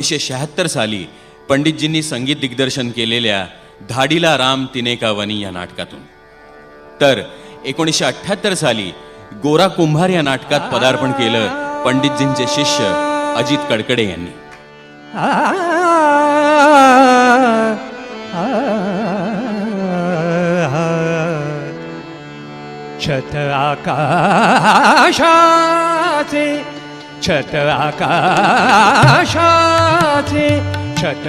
1976 साली पंडितजींनी संगीत दिग्दर्शन केलेल्या धाडीला राम तिने का वनी या नाटकातून, तर 1978 साली गोरा कुंभार या नाटकात पदार्पण केलं पंडितजींचे शिष्य अजित कडकडे यांनी. छत आकाशाचे छत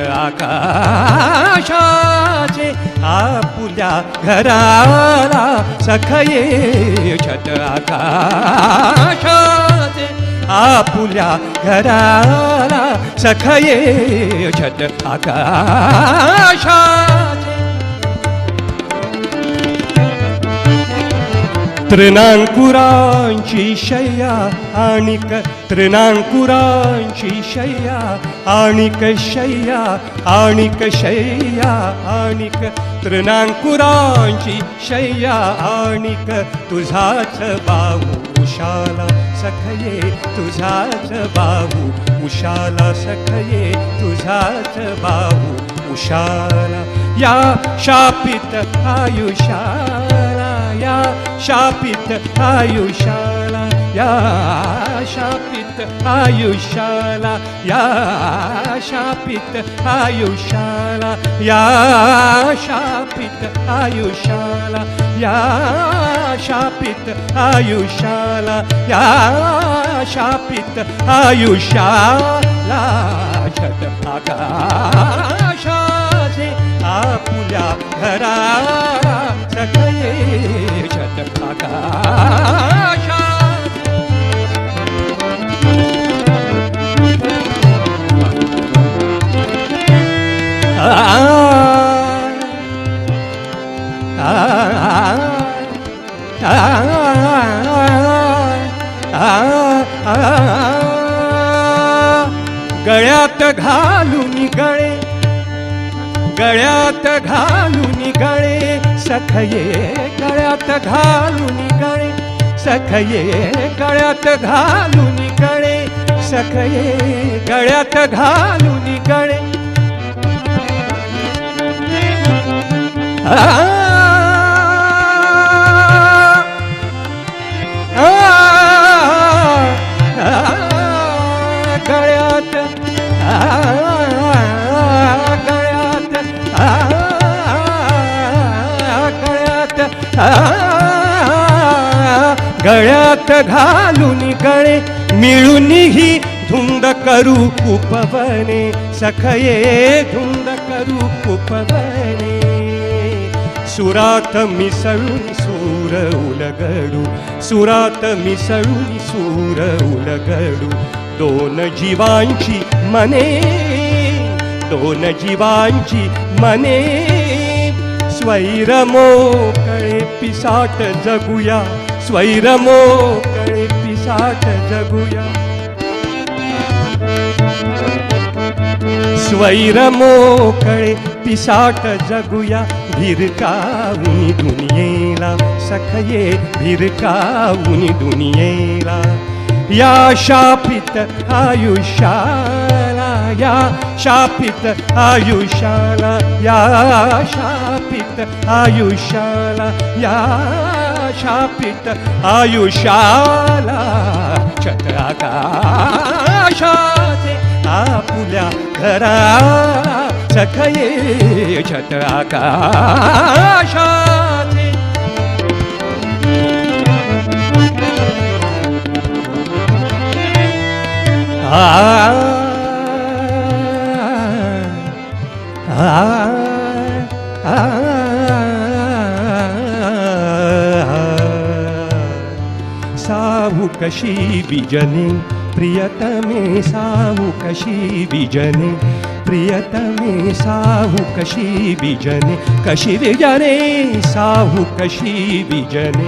आकाशाचे आपुल्या घराला सखये. छत आकाशाचे आपुल्या घराला सखये. छत आकाशाचे तृणांकुरांची शय्या आणिक तृणांकुरांची शय्या आणिक शय्या आणिक शय्या आणिक तृणांकुरांची शय्या आणिक तुझाच बाहू उशाला सखये. तुझाच बाहू उशाला सखये. तुझाच बाहू उशाला या शापित आयुष्याला या शापित आयुष्याला या शापित आयुष्याला या शापित आयुष्याला या शापित आयुष्याला या शापित आयुष्याला या शापित आयुष्याला. छत आकाशाचे आपुल्या घराला सखये. छत आकाशाचे गळ्यात घालून गळे गळ्यात घालून गळे सखये. गळ्यात घालून गळे सखये. गळ्यात घालून गळे सखये. गळ्यात घालून गळे गळ्यात गळ्यात गळ्यात गळ्यात घालून गळे मिळून ही धुंद करू उपवने सखये. धुंद करू उपवने सुरात मिसळून सूर उलगडू. सुरात मिसळून सूर उलगडू. दोन जीवांची मने दोन जीवांची मने स्वैर मोकळे पिसाट जगूया. स्वैर मोकळे पिसाट जगूया. स्वैर मोकळे पिसाट जगूया. भिरकावून दुनियेला सखये. भिरकावून दुनियेला या शापित आयुष्याला या शापित आयुष्याला या शापित आयुष्याला या शापित आयुष्याला. छत आकाशाचे आपुल्या घराला सखये. छत आकाशाचे साहू कशी बिजने प्रियतमे साहू कशी बिजने प्रियतमे साहू कशी बिजने. कशी बिजने साहू कशी बिजने.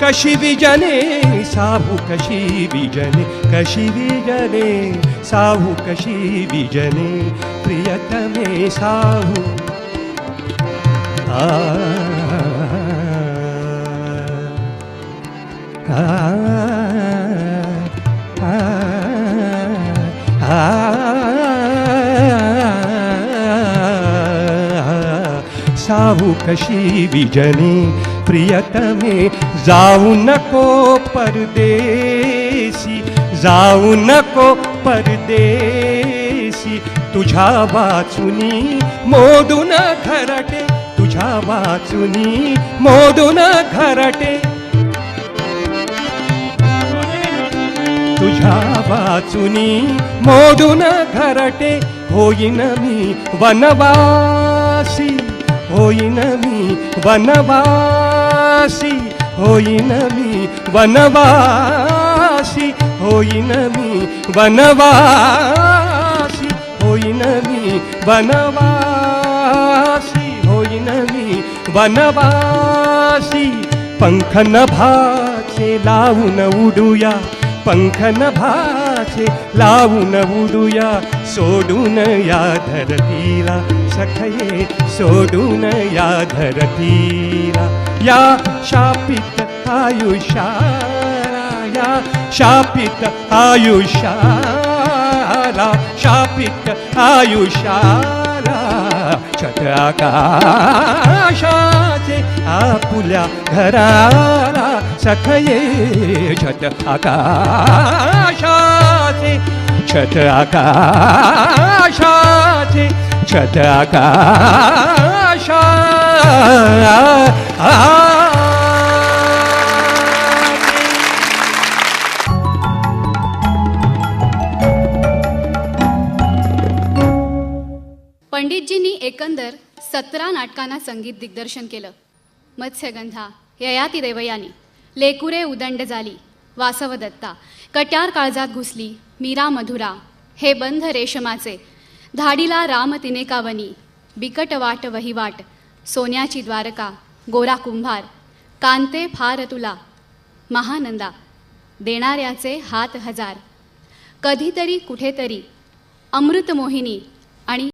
कशी बिजने साहू कशी बिजने. कशी बिजने साहू कशी बिजने प्रियतमे साहू. सावू कशी विजने प्रियतमे जाऊ नको परदेशी जाऊ नको परदेशी तुझ्या वाचुनी मोडून घरटे तुझ्या वाचुनी मोडून घरटे तुझ्या वाचुनी मोडून घरटे होईन मी वनवासी होईन मी वनवासी होईन मी वनवासी होईन मी वनवासी होईन मी वनवासी होईन मी वनवासी पंख नभाचे लावून उडूया पंख नभाचे लावून उडूया सोडून या धरतीला सखये सोडून या धरतीला या शापित आयुष्याला या शापित आयुष्याला शापित आयुष्याला छत आकाशाचे आपुल्या घराला सखये छत आकाशाचे छत आकाशाचे छत आकाशा पंडितजींनी एकंदर 17 नाटकांना संगीत दिग्दर्शन केलं. मत्स्यगंधा, ययाती देवयानी, लेकुरे उदंड झाली, वासवदत्ता, कट्यार काळजात घुसली, मीरा मधुरा, हे बंध रेशमाचे, धाडीला राम तिने कावनी, बिकट वाट वहिवाट, सोन्याची द्वारका, गोरा कुंभार, कांते फार तुला, महानंदा, देणाऱ्याचे हात हजार, कधीतरी कुठेतरी, अमृत मोहिनी,